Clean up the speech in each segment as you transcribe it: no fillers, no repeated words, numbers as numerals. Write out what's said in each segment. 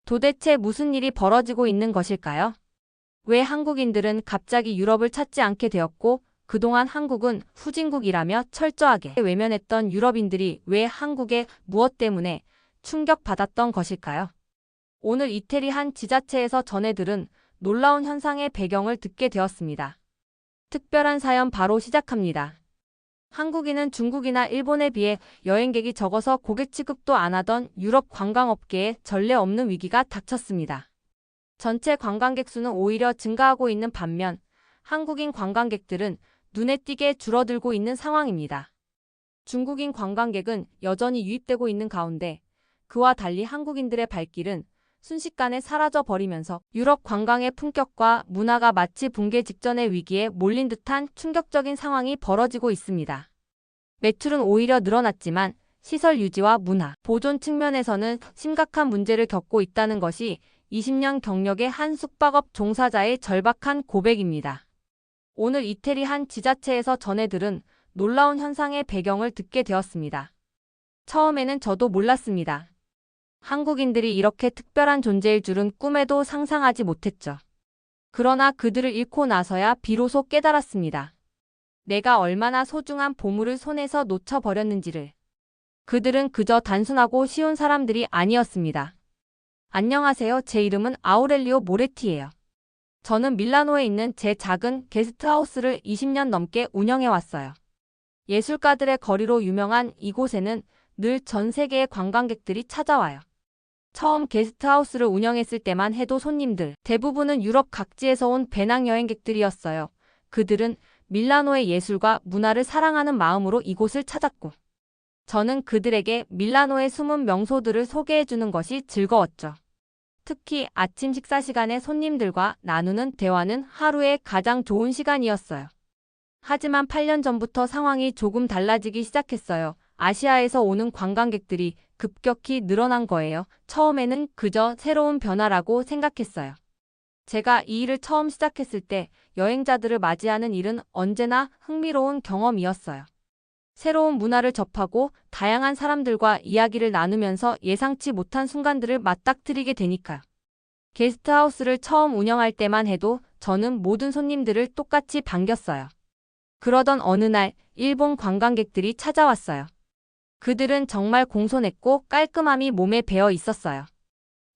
도대체 무슨 일이 벌어지고 있는 것일까요? 왜 한국인들은 갑자기 유럽을 찾지 않게 되었고, 그동안 한국은 후진국이라며 철저하게 외면했던 유럽인들이 왜 한국에 무엇 때문에 충격받았던 것일까요? 오늘 이태리 한 지자체에서 전해 들은 놀라운 현상의 배경을 듣게 되었습니다. 특별한 사연 바로 시작합니다. 한국인은 중국이나 일본에 비해 여행객이 적어서 고객 취급도 안 하던 유럽 관광업계에 전례 없는 위기가 닥쳤습니다. 전체 관광객 수는 오히려 증가하고 있는 반면 한국인 관광객들은 눈에 띄게 줄어들고 있는 상황입니다. 중국인 관광객은 여전히 유입되고 있는 가운데 그와 달리 한국인들의 발길은 순식간에 사라져 버리면서 유럽 관광의 품격과 문화가 마치 붕괴 직전의 위기에 몰린 듯한 충격적인 상황이 벌어지고 있습니다. 매출은 오히려 늘어났지만 시설 유지와 문화, 보존 측면에서는 심각한 문제를 겪고 있다는 것이 20년 경력의 한 숙박업 종사자의 절박한 고백입니다. 오늘 이태리 한 지자체에서 전해 들은 놀라운 현상의 배경을 듣게 되었습니다. 처음에는 저도 몰랐습니다. 한국인들이 이렇게 특별한 존재일 줄은 꿈에도 상상하지 못했죠. 그러나 그들을 잃고 나서야 비로소 깨달았습니다. 내가 얼마나 소중한 보물을 손에서 놓쳐버렸는지를. 그들은 그저 단순하고 쉬운 사람들이 아니었습니다. 안녕하세요. 제 이름은 아우렐리오 모레티예요. 저는 밀라노에 있는 제 작은 게스트하우스를 20년 넘게 운영해왔어요. 예술가들의 거리로 유명한 이곳에는 늘 전 세계의 관광객들이 찾아와요. 처음 게스트하우스를 운영했을 때만 해도 손님들 대부분은 유럽 각지에서 온 배낭여행객들이었어요. 그들은 밀라노의 예술과 문화를 사랑하는 마음으로 이곳을 찾았고, 저는 그들에게 밀라노의 숨은 명소들을 소개해주는 것이 즐거웠죠. 특히 아침 식사 시간에 손님들과 나누는 대화는 하루의 가장 좋은 시간이었어요. 하지만 8년 전부터 상황이 조금 달라지기 시작했어요. 아시아에서 오는 관광객들이 급격히 늘어난 거예요. 처음에는 그저 새로운 변화라고 생각했어요. 제가 이 일을 처음 시작했을 때 여행자들을 맞이하는 일은 언제나 흥미로운 경험이었어요. 새로운 문화를 접하고 다양한 사람들과 이야기를 나누면서 예상치 못한 순간들을 맞닥뜨리게 되니까요. 게스트하우스를 처음 운영할 때만 해도 저는 모든 손님들을 똑같이 반겼어요. 그러던 어느 날 일본 관광객들이 찾아왔어요. 그들은 정말 공손했고 깔끔함이 몸에 배어 있었어요.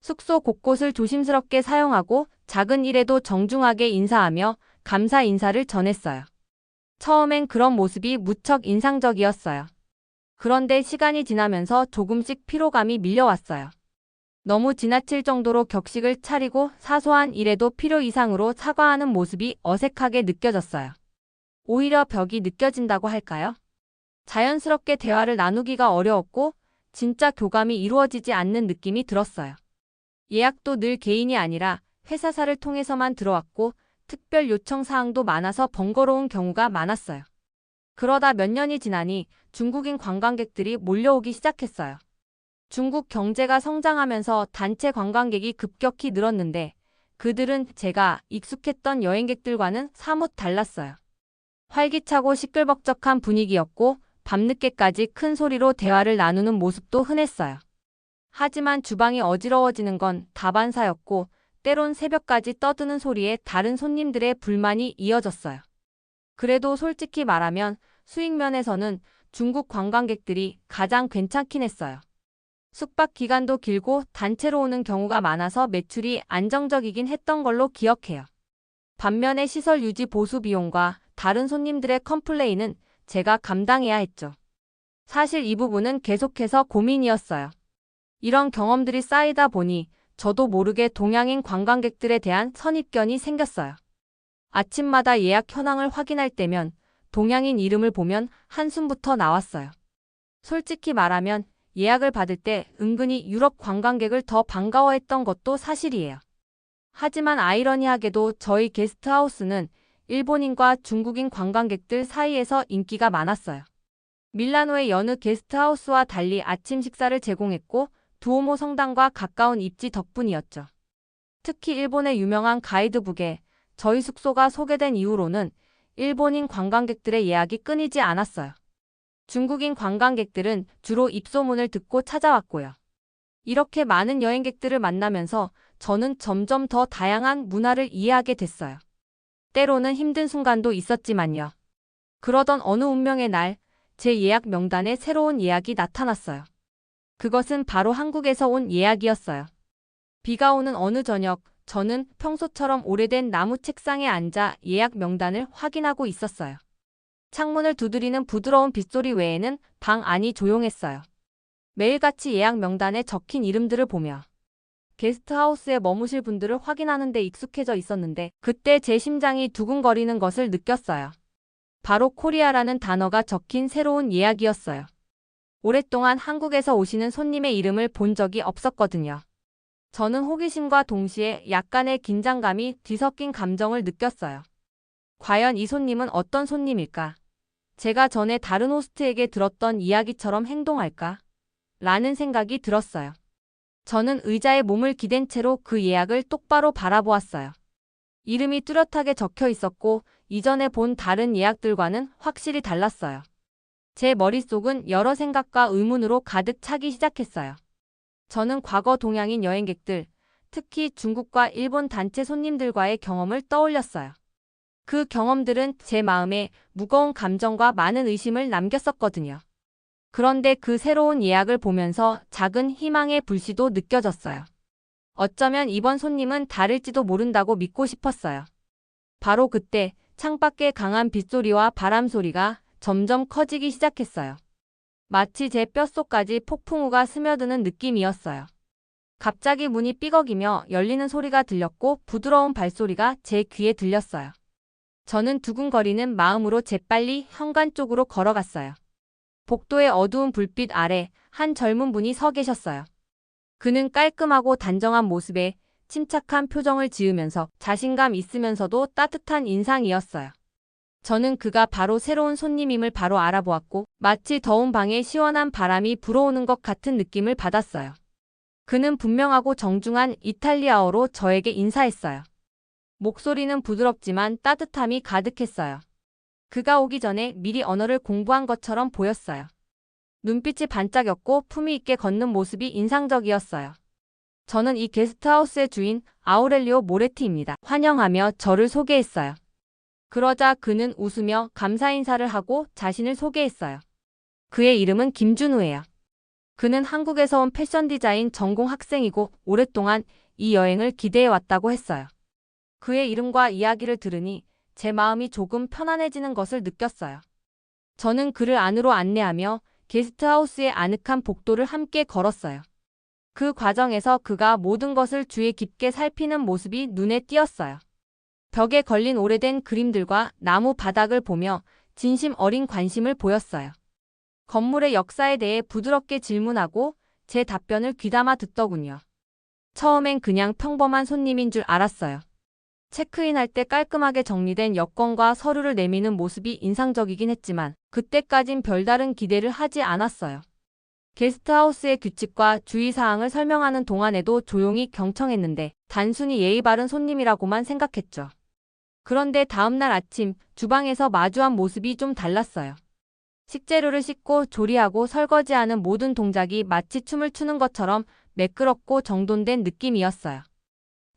숙소 곳곳을 조심스럽게 사용하고 작은 일에도 정중하게 인사하며 감사 인사를 전했어요. 처음엔 그런 모습이 무척 인상적이었어요. 그런데 시간이 지나면서 조금씩 피로감이 밀려왔어요. 너무 지나칠 정도로 격식을 차리고 사소한 일에도 필요 이상으로 사과하는 모습이 어색하게 느껴졌어요. 오히려 벽이 느껴진다고 할까요? 자연스럽게 대화를 나누기가 어려웠고 진짜 교감이 이루어지지 않는 느낌이 들었어요. 예약도 늘 개인이 아니라 회사사를 통해서만 들어왔고 특별 요청 사항도 많아서 번거로운 경우가 많았어요. 그러다 몇 년이 지나니 중국인 관광객들이 몰려오기 시작했어요. 중국 경제가 성장하면서 단체 관광객이 급격히 늘었는데 그들은 제가 익숙했던 여행객들과는 사뭇 달랐어요. 활기차고 시끌벅적한 분위기였고 밤늦게까지 큰 소리로 대화를 나누는 모습도 흔했어요. 하지만 주방이 어지러워지는 건 다반사였고 때론 새벽까지 떠드는 소리에 다른 손님들의 불만이 이어졌어요. 그래도 솔직히 말하면 수익 면에서는 중국 관광객들이 가장 괜찮긴 했어요. 숙박 기간도 길고 단체로 오는 경우가 많아서 매출이 안정적이긴 했던 걸로 기억해요. 반면에 시설 유지 보수 비용과 다른 손님들의 컴플레인은 제가 감당해야 했죠. 사실 이 부분은 계속해서 고민이었어요. 이런 경험들이 쌓이다 보니 저도 모르게 동양인 관광객들에 대한 선입견이 생겼어요. 아침마다 예약 현황을 확인할 때면 동양인 이름을 보면 한숨부터 나왔어요. 솔직히 말하면 예약을 받을 때 은근히 유럽 관광객을 더 반가워했던 것도 사실이에요. 하지만 아이러니하게도 저희 게스트하우스는 일본인과 중국인 관광객들 사이에서 인기가 많았어요. 밀라노의 여느 게스트하우스와 달리 아침 식사를 제공했고 두오모 성당과 가까운 입지 덕분이었죠. 특히 일본의 유명한 가이드북에 저희 숙소가 소개된 이후로는 일본인 관광객들의 예약이 끊이지 않았어요. 중국인 관광객들은 주로 입소문을 듣고 찾아왔고요. 이렇게 많은 여행객들을 만나면서 저는 점점 더 다양한 문화를 이해하게 됐어요. 때로는 힘든 순간도 있었지만요. 그러던 어느 운명의 날, 제 예약 명단에 새로운 예약이 나타났어요. 그것은 바로 한국에서 온 예약이었어요. 비가 오는 어느 저녁, 저는 평소처럼 오래된 나무 책상에 앉아 예약 명단을 확인하고 있었어요. 창문을 두드리는 부드러운 빗소리 외에는 방 안이 조용했어요. 매일같이 예약 명단에 적힌 이름들을 보며 게스트하우스에 머무실 분들을 확인하는 데 익숙해져 있었는데 그때 제 심장이 두근거리는 것을 느꼈어요. 바로 코리아라는 단어가 적힌 새로운 예약이었어요. 오랫동안 한국에서 오시는 손님의 이름을 본 적이 없었거든요. 저는 호기심과 동시에 약간의 긴장감이 뒤섞인 감정을 느꼈어요. 과연 이 손님은 어떤 손님일까? 제가 전에 다른 호스트에게 들었던 이야기처럼 행동할까? 라는 생각이 들었어요. 저는 의자에 몸을 기댄 채로 그 예약을 똑바로 바라보았어요. 이름이 뚜렷하게 적혀 있었고 이전에 본 다른 예약들과는 확실히 달랐어요. 제 머릿속은 여러 생각과 의문으로 가득 차기 시작했어요. 저는 과거 동양인 여행객들, 특히 중국과 일본 단체 손님들과의 경험을 떠올렸어요. 그 경험들은 제 마음에 무거운 감정과 많은 의심을 남겼었거든요. 그런데 그 새로운 예약을 보면서 작은 희망의 불씨도 느껴졌어요. 어쩌면 이번 손님은 다를지도 모른다고 믿고 싶었어요. 바로 그때 창밖의 강한 빗소리와 바람 소리가 점점 커지기 시작했어요. 마치 제 뼛속까지 폭풍우가 스며드는 느낌이었어요. 갑자기 문이 삐걱이며 열리는 소리가 들렸고 부드러운 발소리가 제 귀에 들렸어요. 저는 두근거리는 마음으로 재빨리 현관 쪽으로 걸어갔어요. 복도의 어두운 불빛 아래 한 젊은 분이 서 계셨어요. 그는 깔끔하고 단정한 모습에 침착한 표정을 지으면서 자신감 있으면서도 따뜻한 인상이었어요. 저는 그가 바로 새로운 손님임을 바로 알아보았고 마치 더운 방에 시원한 바람이 불어오는 것 같은 느낌을 받았어요. 그는 분명하고 정중한 이탈리아어로 저에게 인사했어요. 목소리는 부드럽지만 따뜻함이 가득했어요. 그가 오기 전에 미리 언어를 공부한 것처럼 보였어요. 눈빛이 반짝였고 품위 있게 걷는 모습이 인상적이었어요. 저는 이 게스트하우스의 주인 아우렐리오 모레티입니다. 환영하며 저를 소개했어요. 그러자 그는 웃으며 감사 인사를 하고 자신을 소개했어요. 그의 이름은 김준우예요. 그는 한국에서 온 패션 디자인 전공 학생이고 오랫동안 이 여행을 기대해 왔다고 했어요. 그의 이름과 이야기를 들으니 제 마음이 조금 편안해지는 것을 느꼈어요. 저는 그를 안으로 안내하며 게스트하우스의 아늑한 복도를 함께 걸었어요. 그 과정에서 그가 모든 것을 주의 깊게 살피는 모습이 눈에 띄었어요. 벽에 걸린 오래된 그림들과 나무 바닥을 보며 진심 어린 관심을 보였어요. 건물의 역사에 대해 부드럽게 질문하고 제 답변을 귀담아 듣더군요. 처음엔 그냥 평범한 손님인 줄 알았어요. 체크인할 때 깔끔하게 정리된 여권과 서류를 내미는 모습이 인상적이긴 했지만 그때까진 별다른 기대를 하지 않았어요. 게스트하우스의 규칙과 주의사항을 설명하는 동안에도 조용히 경청했는데 단순히 예의 바른 손님이라고만 생각했죠. 그런데 다음날 아침 주방에서 마주한 모습이 좀 달랐어요. 식재료를 씻고 조리하고 설거지하는 모든 동작이 마치 춤을 추는 것처럼 매끄럽고 정돈된 느낌이었어요.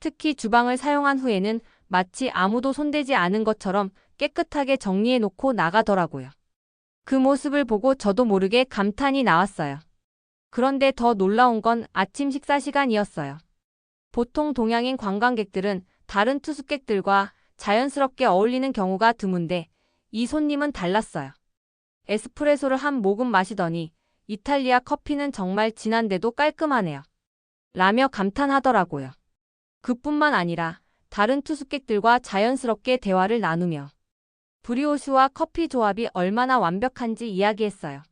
특히 주방을 사용한 후에는 마치 아무도 손대지 않은 것처럼 깨끗하게 정리해놓고 나가더라고요. 그 모습을 보고 저도 모르게 감탄이 나왔어요. 그런데 더 놀라운 건 아침 식사 시간이었어요. 보통 동양인 관광객들은 다른 투숙객들과 자연스럽게 어울리는 경우가 드문데 이 손님은 달랐어요. 에스프레소를 한 모금 마시더니 이탈리아 커피는 정말 진한데도 깔끔하네요. 라며 감탄하더라고요. 그뿐만 아니라 다른 투숙객들과 자연스럽게 대화를 나누며 브리오슈와 커피 조합이 얼마나 완벽한지 이야기했어요.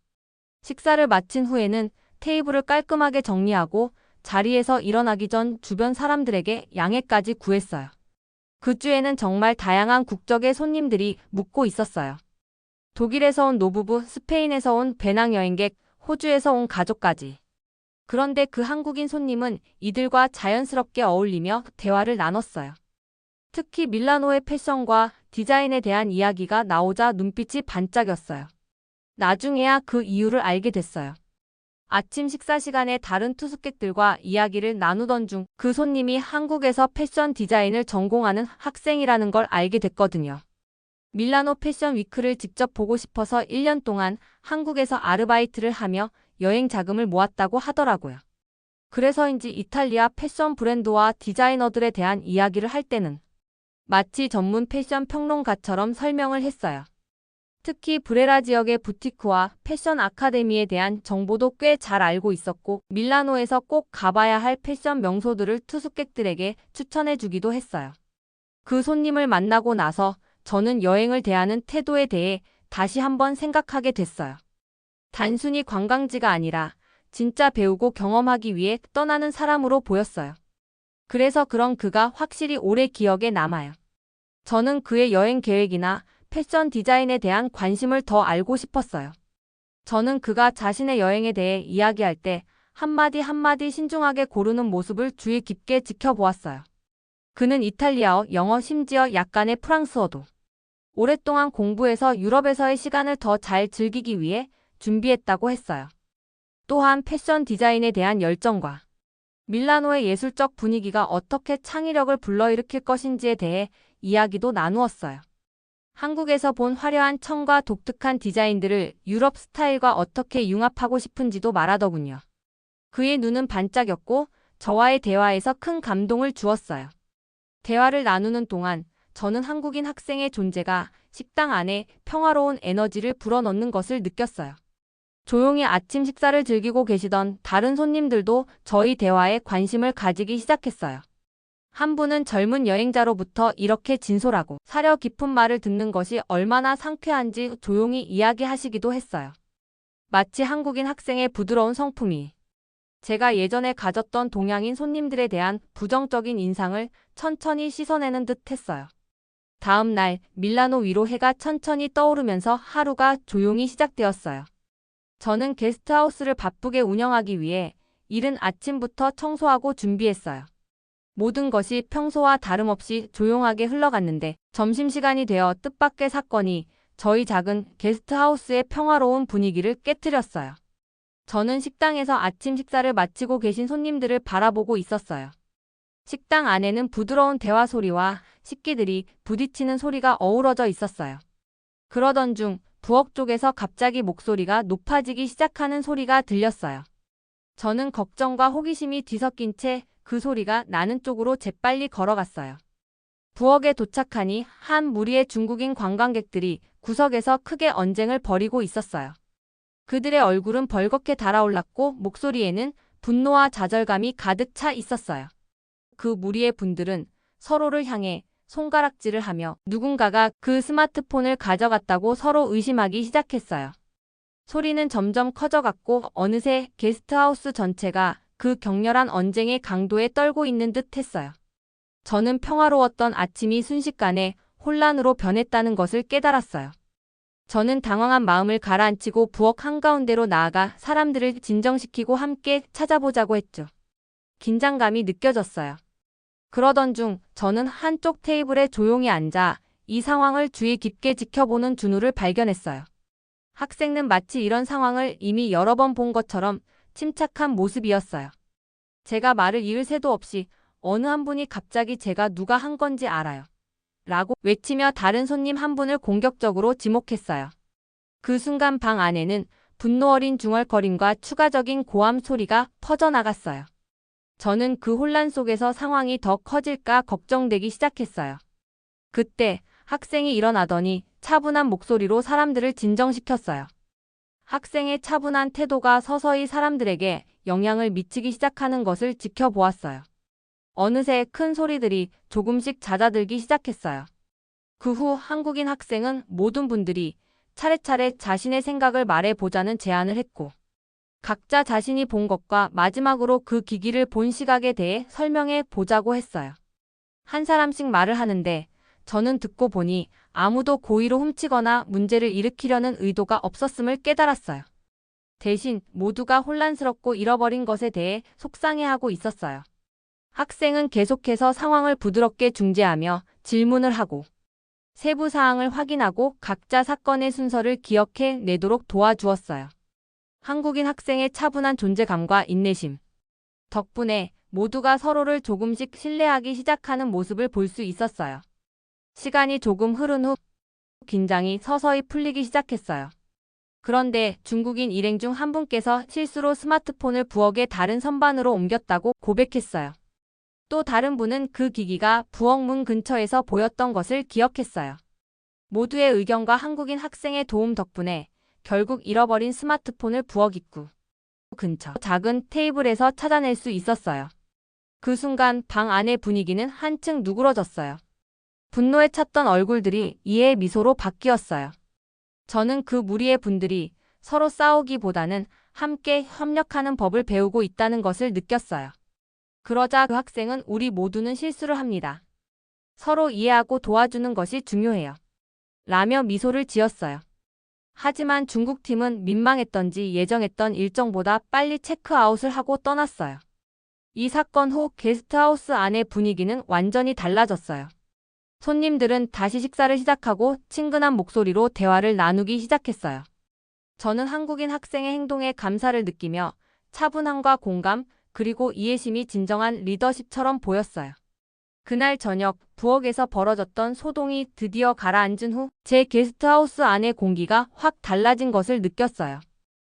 식사를 마친 후에는 테이블을 깔끔하게 정리하고 자리에서 일어나기 전 주변 사람들에게 양해까지 구했어요. 그 주에는 정말 다양한 국적의 손님들이 묵고 있었어요. 독일에서 온 노부부, 스페인에서 온 배낭여행객, 호주에서 온 가족까지. 그런데 그 한국인 손님은 이들과 자연스럽게 어울리며 대화를 나눴어요. 특히 밀라노의 패션과 디자인에 대한 이야기가 나오자 눈빛이 반짝였어요. 나중에야 그 이유를 알게 됐어요. 아침 식사 시간에 다른 투숙객들과 이야기를 나누던 중 그 손님이 한국에서 패션 디자인을 전공하는 학생이라는 걸 알게 됐거든요. 밀라노 패션 위크를 직접 보고 싶어서 1년 동안 한국에서 아르바이트를 하며 여행 자금을 모았다고 하더라고요. 그래서인지 이탈리아 패션 브랜드와 디자이너들에 대한 이야기를 할 때는 마치 전문 패션 평론가처럼 설명을 했어요. 특히 브레라 지역의 부티크와 패션 아카데미에 대한 정보도 꽤 잘 알고 있었고 밀라노에서 꼭 가봐야 할 패션 명소들을 투숙객들에게 추천해 주기도 했어요. 그 손님을 만나고 나서 저는 여행을 대하는 태도에 대해 다시 한번 생각하게 됐어요. 단순히 관광지가 아니라 진짜 배우고 경험하기 위해 떠나는 사람으로 보였어요. 그래서 그런 그가 확실히 오래 기억에 남아요. 저는 그의 여행 계획이나 패션 디자인에 대한 관심을 더 알고 싶었어요. 저는 그가 자신의 여행에 대해 이야기할 때 한마디 한마디 신중하게 고르는 모습을 주의 깊게 지켜보았어요. 그는 이탈리아어, 영어, 심지어 약간의 프랑스어도 오랫동안 공부해서 유럽에서의 시간을 더 잘 즐기기 위해 준비했다고 했어요. 또한 패션 디자인에 대한 열정과 밀라노의 예술적 분위기가 어떻게 창의력을 불러일으킬 것인지에 대해 이야기도 나누었어요. 한국에서 본 화려한 청과 독특한 디자인들을 유럽 스타일과 어떻게 융합하고 싶은지도 말하더군요. 그의 눈은 반짝였고 저와의 대화에서 큰 감동을 주었어요. 대화를 나누는 동안 저는 한국인 학생의 존재가 식당 안에 평화로운 에너지를 불어넣는 것을 느꼈어요. 조용히 아침 식사를 즐기고 계시던 다른 손님들도 저희 대화에 관심을 가지기 시작했어요. 한 분은 젊은 여행자로부터 이렇게 진솔하고 사려 깊은 말을 듣는 것이 얼마나 상쾌한지 조용히 이야기하시기도 했어요. 마치 한국인 학생의 부드러운 성품이 제가 예전에 가졌던 동양인 손님들에 대한 부정적인 인상을 천천히 씻어내는 듯 했어요. 다음 날 밀라노 위로 해가 천천히 떠오르면서 하루가 조용히 시작되었어요. 저는 게스트하우스를 바쁘게 운영하기 위해 이른 아침부터 청소하고 준비했어요. 모든 것이 평소와 다름없이 조용하게 흘러갔는데 점심시간이 되어 뜻밖의 사건이 저희 작은 게스트하우스의 평화로운 분위기를 깨뜨렸어요. 저는 식당에서 아침 식사를 마치고 계신 손님들을 바라보고 있었어요. 식당 안에는 부드러운 대화 소리와 식기들이 부딪히는 소리가 어우러져 있었어요. 그러던 중 부엌 쪽에서 갑자기 목소리가 높아지기 시작하는 소리가 들렸어요. 저는 걱정과 호기심이 뒤섞인 채 그 소리가 나는 쪽으로 재빨리 걸어갔어요. 부엌에 도착하니 한 무리의 중국인 관광객들이 구석에서 크게 언쟁을 벌이고 있었어요. 그들의 얼굴은 벌겋게 달아올랐고 목소리에는 분노와 좌절감이 가득 차 있었어요. 그 무리의 분들은 서로를 향해 손가락질을 하며 누군가가 그 스마트폰을 가져갔다고 서로 의심하기 시작했어요. 소리는 점점 커져갔고 어느새 게스트하우스 전체가 그 격렬한 언쟁의 강도에 떨고 있는 듯 했어요. 저는 평화로웠던 아침이 순식간에 혼란으로 변했다는 것을 깨달았어요. 저는 당황한 마음을 가라앉히고 부엌 한가운데로 나아가 사람들을 진정시키고 함께 찾아보자고 했죠. 긴장감이 느껴졌어요. 그러던 중 저는 한쪽 테이블에 조용히 앉아 이 상황을 주의 깊게 지켜보는 준우를 발견했어요. 학생은 마치 이런 상황을 이미 여러 번 본 것처럼 침착한 모습이었어요. 제가 말을 이을 새도 없이 어느 한 분이 갑자기 제가 누가 한 건지 알아요. 라고 외치며 다른 손님 한 분을 공격적으로 지목했어요. 그 순간 방 안에는 분노 어린 중얼거림과 추가적인 고함 소리가 퍼져나갔어요. 저는 그 혼란 속에서 상황이 더 커질까 걱정되기 시작했어요. 그때 학생이 일어나더니 차분한 목소리로 사람들을 진정시켰어요. 학생의 차분한 태도가 서서히 사람들에게 영향을 미치기 시작하는 것을 지켜보았어요. 어느새 큰 소리들이 조금씩 잦아들기 시작했어요. 그 후 한국인 학생은 모든 분들이 차례차례 자신의 생각을 말해보자는 제안을 했고 각자 자신이 본 것과 마지막으로 그 기기를 본 시각에 대해 설명해 보자고 했어요. 한 사람씩 말을 하는데 저는 듣고 보니 아무도 고의로 훔치거나 문제를 일으키려는 의도가 없었음을 깨달았어요. 대신 모두가 혼란스럽고 잃어버린 것에 대해 속상해하고 있었어요. 학생은 계속해서 상황을 부드럽게 중재하며 질문을 하고 세부 사항을 확인하고 각자 사건의 순서를 기억해 내도록 도와주었어요. 한국인 학생의 차분한 존재감과 인내심 덕분에 모두가 서로를 조금씩 신뢰하기 시작하는 모습을 볼 수 있었어요. 시간이 조금 흐른 후 긴장이 서서히 풀리기 시작했어요. 그런데 중국인 일행 중 한 분께서 실수로 스마트폰을 부엌의 다른 선반으로 옮겼다고 고백했어요. 또 다른 분은 그 기기가 부엌 문 근처에서 보였던 것을 기억했어요. 모두의 의견과 한국인 학생의 도움 덕분에 결국 잃어버린 스마트폰을 부엌 입구 근처 작은 테이블에서 찾아낼 수 있었어요. 그 순간 방 안의 분위기는 한층 누그러졌어요. 분노에 찼던 얼굴들이 이해의 미소로 바뀌었어요. 저는 그 무리의 분들이 서로 싸우기보다는 함께 협력하는 법을 배우고 있다는 것을 느꼈어요. 그러자 그 학생은 우리 모두는 실수를 합니다. 서로 이해하고 도와주는 것이 중요해요. 라며 미소를 지었어요. 하지만 중국팀은 민망했던지 예정했던 일정보다 빨리 체크아웃을 하고 떠났어요. 이 사건 후 게스트하우스 안의 분위기는 완전히 달라졌어요. 손님들은 다시 식사를 시작하고 친근한 목소리로 대화를 나누기 시작했어요. 저는 한국인 학생의 행동에 감사를 느끼며 차분함과 공감, 그리고 이해심이 진정한 리더십처럼 보였어요. 그날 저녁 부엌에서 벌어졌던 소동이 드디어 가라앉은 후 제 게스트하우스 안의 공기가 확 달라진 것을 느꼈어요.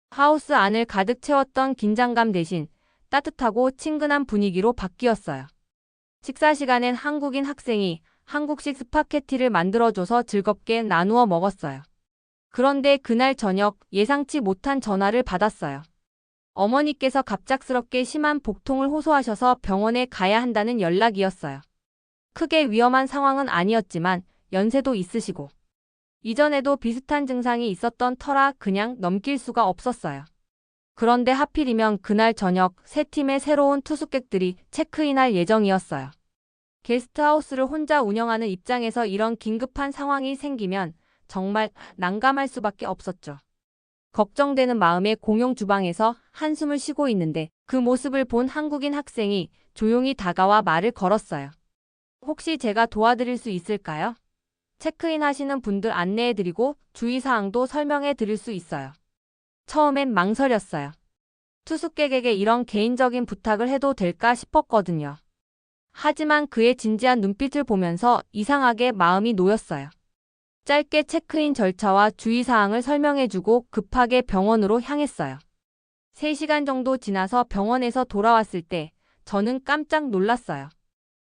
하우스 안을 가득 채웠던 긴장감 대신 따뜻하고 친근한 분위기로 바뀌었어요. 식사 시간엔 한국인 학생이 한국식 스파게티를 만들어줘서 즐겁게 나누어 먹었어요. 그런데 그날 저녁 예상치 못한 전화를 받았어요. 어머니께서 갑작스럽게 심한 복통을 호소하셔서 병원에 가야 한다는 연락이었어요. 크게 위험한 상황은 아니었지만 연세도 있으시고 이전에도 비슷한 증상이 있었던 터라 그냥 넘길 수가 없었어요. 그런데 하필이면 그날 저녁 세 팀의 새로운 투숙객들이 체크인할 예정이었어요. 게스트하우스를 혼자 운영하는 입장에서 이런 긴급한 상황이 생기면 정말 난감할 수밖에 없었죠. 걱정되는 마음에 공용 주방에서 한숨을 쉬고 있는데 그 모습을 본 한국인 학생이 조용히 다가와 말을 걸었어요. 혹시 제가 도와드릴 수 있을까요? 체크인 하시는 분들 안내해드리고 주의사항도 설명해드릴 수 있어요. 처음엔 망설였어요. 투숙객에게 이런 개인적인 부탁을 해도 될까 싶었거든요. 하지만 그의 진지한 눈빛을 보면서 이상하게 마음이 놓였어요. 짧게 체크인 절차와 주의사항을 설명해주고 급하게 병원으로 향했어요. 3시간 정도 지나서 병원에서 돌아왔을 때 저는 깜짝 놀랐어요.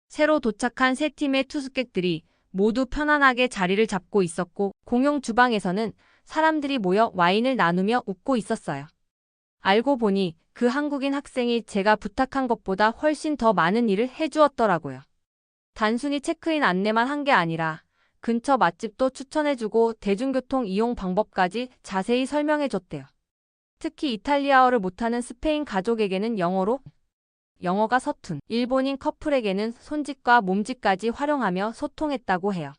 새로 도착한 세 팀의 투숙객들이 모두 편안하게 자리를 잡고 있었고 공용 주방에서는 사람들이 모여 와인을 나누며 웃고 있었어요. 알고 보니 그 한국인 학생이 제가 부탁한 것보다 훨씬 더 많은 일을 해주었더라고요. 단순히 체크인 안내만 한 게 아니라 근처 맛집도 추천해주고 대중교통 이용 방법까지 자세히 설명해줬대요. 특히 이탈리아어를 못하는 스페인 가족에게는 영어가 서툰 일본인 커플에게는 손짓과 몸짓까지 활용하며 소통했다고 해요.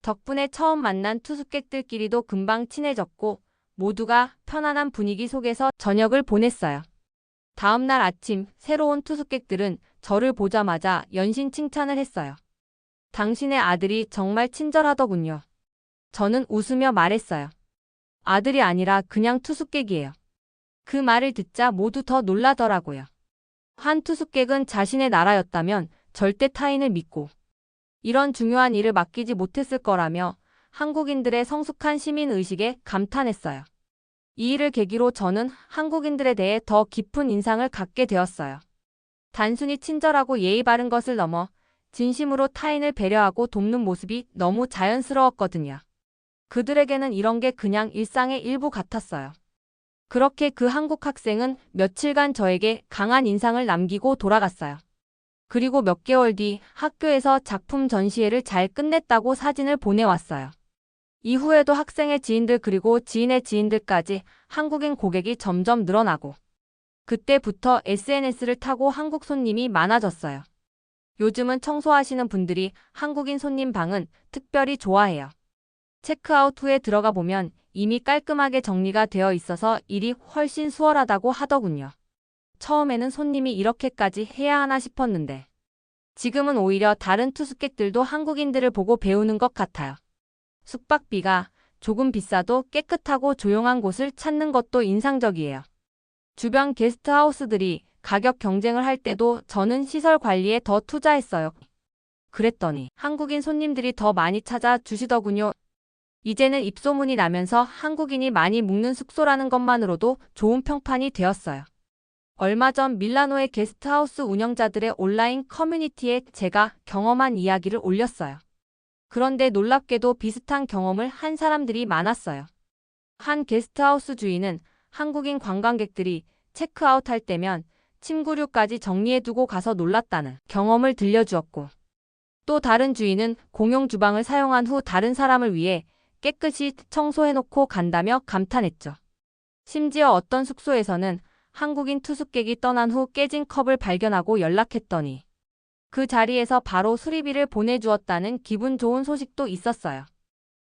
덕분에 처음 만난 투숙객들끼리도 금방 친해졌고 모두가 편안한 분위기 속에서 저녁을 보냈어요. 다음 날 아침 새로운 투숙객들은 저를 보자마자 연신 칭찬을 했어요. 당신의 아들이 정말 친절하더군요. 저는 웃으며 말했어요. 아들이 아니라 그냥 투숙객이에요. 그 말을 듣자 모두 더 놀라더라고요. 한 투숙객은 자신의 나라였다면 절대 타인을 믿고 이런 중요한 일을 맡기지 못했을 거라며 한국인들의 성숙한 시민의식에 감탄했어요. 이 일을 계기로 저는 한국인들에 대해 더 깊은 인상을 갖게 되었어요. 단순히 친절하고 예의 바른 것을 넘어 진심으로 타인을 배려하고 돕는 모습이 너무 자연스러웠거든요. 그들에게는 이런 게 그냥 일상의 일부 같았어요. 그렇게 그 한국 학생은 며칠간 저에게 강한 인상을 남기고 돌아갔어요. 그리고 몇 개월 뒤 학교에서 작품 전시회를 잘 끝냈다고 사진을 보내왔어요. 이후에도 학생의 지인들 그리고 지인의 지인들까지 한국인 고객이 점점 늘어나고 그때부터 SNS를 타고 한국 손님이 많아졌어요. 요즘은 청소하시는 분들이 한국인 손님 방은 특별히 좋아해요. 체크아웃 후에 들어가 보면 이미 깔끔하게 정리가 되어 있어서 일이 훨씬 수월하다고 하더군요. 처음에는 손님이 이렇게까지 해야 하나 싶었는데 지금은 오히려 다른 투숙객들도 한국인들을 보고 배우는 것 같아요. 숙박비가 조금 비싸도 깨끗하고 조용한 곳을 찾는 것도 인상적이에요. 주변 게스트하우스들이 가격 경쟁을 할 때도 저는 시설 관리에 더 투자했어요. 그랬더니 한국인 손님들이 더 많이 찾아주시더군요. 이제는 입소문이 나면서 한국인이 많이 묵는 숙소라는 것만으로도 좋은 평판이 되었어요. 얼마 전 밀라노의 게스트하우스 운영자들의 온라인 커뮤니티에 제가 경험한 이야기를 올렸어요. 그런데 놀랍게도 비슷한 경험을 한 사람들이 많았어요. 한 게스트하우스 주인은 한국인 관광객들이 체크아웃할 때면 침구류까지 정리해두고 가서 놀랐다는 경험을 들려주었고, 또 다른 주인은 공용 주방을 사용한 후 다른 사람을 위해 깨끗이 청소해놓고 간다며 감탄했죠. 심지어 어떤 숙소에서는 한국인 투숙객이 떠난 후 깨진 컵을 발견하고 연락했더니 그 자리에서 바로 수리비를 보내주었다는 기분 좋은 소식도 있었어요.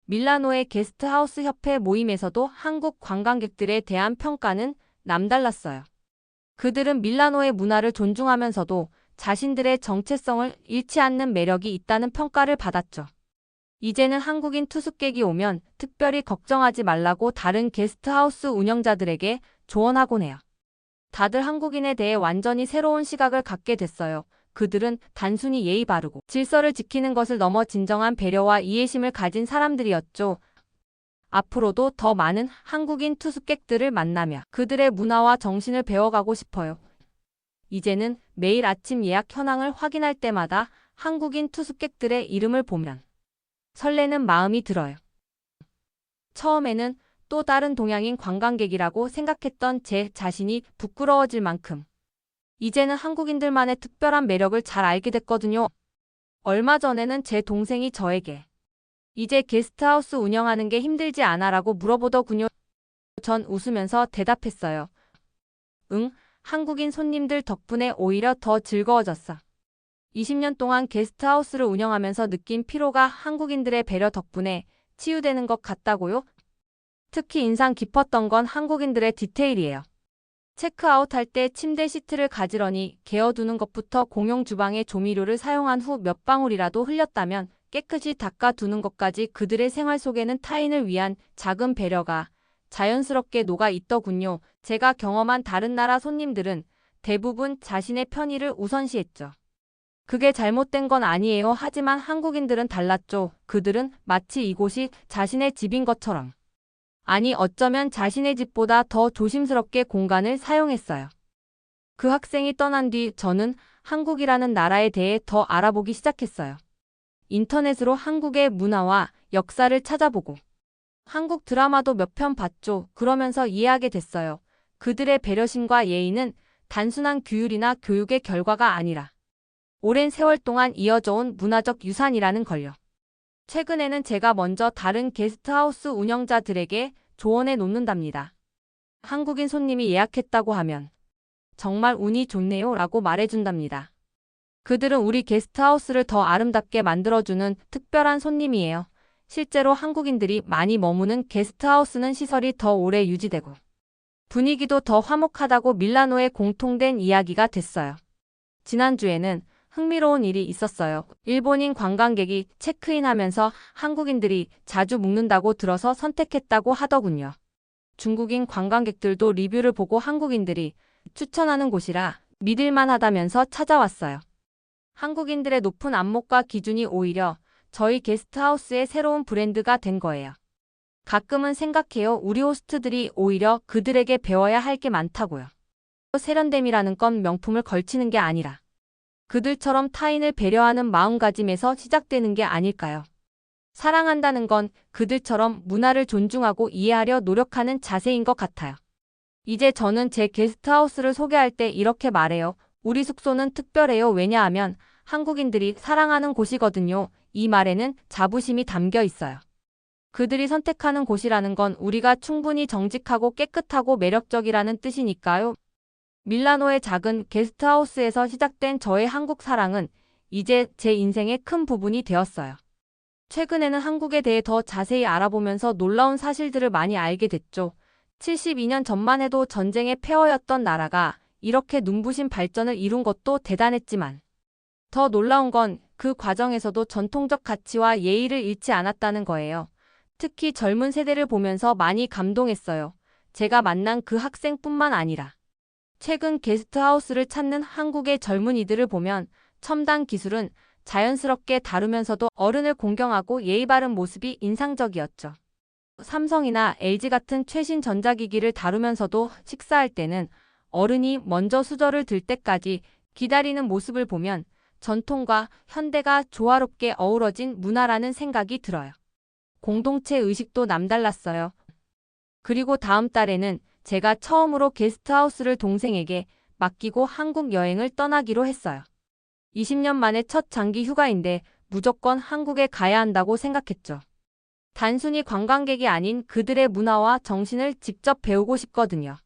밀라노의 게스트하우스 협회 모임에서도 한국 관광객들에 대한 평가는 남달랐어요. 그들은 밀라노의 문화를 존중하면서도 자신들의 정체성을 잃지 않는 매력이 있다는 평가를 받았죠. 이제는 한국인 투숙객이 오면 특별히 걱정하지 말라고 다른 게스트하우스 운영자들에게 조언하곤 해요. 다들 한국인에 대해 완전히 새로운 시각을 갖게 됐어요. 그들은 단순히 예의 바르고 질서를 지키는 것을 넘어 진정한 배려와 이해심을 가진 사람들이었죠. 앞으로도 더 많은 한국인 투숙객들을 만나며 그들의 문화와 정신을 배워가고 싶어요. 이제는 매일 아침 예약 현황을 확인할 때마다 한국인 투숙객들의 이름을 보면 설레는 마음이 들어요. 처음에는 또 다른 동양인 관광객이라고 생각했던 제 자신이 부끄러워질 만큼 이제는 한국인들만의 특별한 매력을 잘 알게 됐거든요. 얼마 전에는 제 동생이 저에게 이제 게스트하우스 운영하는 게 힘들지 않아라고 물어보더군요. 전 웃으면서 대답했어요. 응, 한국인 손님들 덕분에 오히려 더 즐거워졌어. 20년 동안 게스트하우스를 운영하면서 느낀 피로가 한국인들의 배려 덕분에 치유되는 것 같다고요? 특히 인상 깊었던 건 한국인들의 디테일이에요. 체크아웃할 때 침대 시트를 가지런히 개어두는 것부터 공용 주방의 조미료를 사용한 후 몇 방울이라도 흘렸다면 깨끗이 닦아두는 것까지 그들의 생활 속에는 타인을 위한 작은 배려가 자연스럽게 녹아 있더군요. 제가 경험한 다른 나라 손님들은 대부분 자신의 편의를 우선시했죠. 그게 잘못된 건 아니에요. 하지만 한국인들은 달랐죠. 그들은 마치 이곳이 자신의 집인 것처럼. 아니, 어쩌면 자신의 집보다 더 조심스럽게 공간을 사용했어요. 그 학생이 떠난 뒤 저는 한국이라는 나라에 대해 더 알아보기 시작했어요. 인터넷으로 한국의 문화와 역사를 찾아보고 한국 드라마도 몇 편 봤죠. 그러면서 이해하게 됐어요. 그들의 배려심과 예의는 단순한 규율이나 교육의 결과가 아니라 오랜 세월 동안 이어져 온 문화적 유산이라는 걸요. 최근에는 제가 먼저 다른 게스트하우스 운영자들에게 조언해 놓는답니다. 한국인 손님이 예약했다고 하면 정말 운이 좋네요 라고 말해준답니다. 그들은 우리 게스트하우스를 더 아름답게 만들어주는 특별한 손님이에요. 실제로 한국인들이 많이 머무는 게스트하우스는 시설이 더 오래 유지되고 분위기도 더 화목하다고 밀라노의 공통된 이야기가 됐어요. 지난주에는 흥미로운 일이 있었어요. 일본인 관광객이 체크인하면서 한국인들이 자주 묵는다고 들어서 선택했다고 하더군요. 중국인 관광객들도 리뷰를 보고 한국인들이 추천하는 곳이라 믿을만하다면서 찾아왔어요. 한국인들의 높은 안목과 기준이 오히려 저희 게스트하우스의 새로운 브랜드가 된 거예요. 가끔은 생각해요. 우리 호스트들이 오히려 그들에게 배워야 할 게 많다고요. 세련됨이라는 건 명품을 걸치는 게 아니라 그들처럼 타인을 배려하는 마음가짐에서 시작되는 게 아닐까요? 사랑한다는 건 그들처럼 문화를 존중하고 이해하려 노력하는 자세인 것 같아요. 이제 저는 제 게스트하우스를 소개할 때 이렇게 말해요. 우리 숙소는 특별해요. 왜냐하면 한국인들이 사랑하는 곳이거든요. 이 말에는 자부심이 담겨 있어요. 그들이 선택하는 곳이라는 건 우리가 충분히 정직하고 깨끗하고 매력적이라는 뜻이니까요. 밀라노의 작은 게스트하우스에서 시작된 저의 한국 사랑은 이제 제 인생의 큰 부분이 되었어요. 최근에는 한국에 대해 더 자세히 알아보면서 놀라운 사실들을 많이 알게 됐죠. 72년 전만 해도 전쟁의 폐허였던 나라가 이렇게 눈부신 발전을 이룬 것도 대단했지만 더 놀라운 건 그 과정에서도 전통적 가치와 예의를 잃지 않았다는 거예요. 특히 젊은 세대를 보면서 많이 감동했어요. 제가 만난 그 학생뿐만 아니라 최근 게스트하우스를 찾는 한국의 젊은이들을 보면 첨단 기술은 자연스럽게 다루면서도 어른을 공경하고 예의 바른 모습이 인상적이었죠. 삼성이나 LG 같은 최신 전자기기를 다루면서도 식사할 때는 어른이 먼저 수저를 들 때까지 기다리는 모습을 보면 전통과 현대가 조화롭게 어우러진 문화라는 생각이 들어요. 공동체 의식도 남달랐어요. 그리고 다음 달에는 제가 처음으로 게스트하우스를 동생에게 맡기고 한국 여행을 떠나기로 했어요. 20년 만에 첫 장기 휴가인데 무조건 한국에 가야 한다고 생각했죠. 단순히 관광객이 아닌 그들의 문화와 정신을 직접 배우고 싶거든요.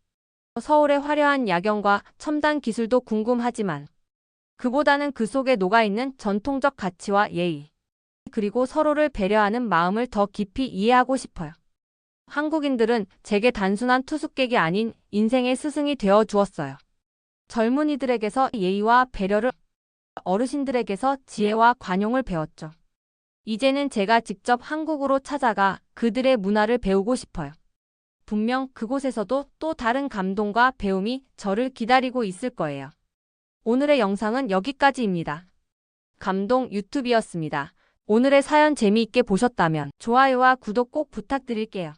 서울의 화려한 야경과 첨단 기술도 궁금하지만 그보다는 그 속에 녹아있는 전통적 가치와 예의, 그리고 서로를 배려하는 마음을 더 깊이 이해하고 싶어요. 한국인들은 제게 단순한 투숙객이 아닌 인생의 스승이 되어 주었어요. 젊은이들에게서 예의와 배려를, 어르신들에게서 지혜와 관용을 배웠죠. 이제는 제가 직접 한국으로 찾아가 그들의 문화를 배우고 싶어요. 분명 그곳에서도 또 다른 감동과 배움이 저를 기다리고 있을 거예요. 오늘의 영상은 여기까지입니다. 감동 유튜브였습니다. 오늘의 사연 재미있게 보셨다면 좋아요와 구독 꼭 부탁드릴게요.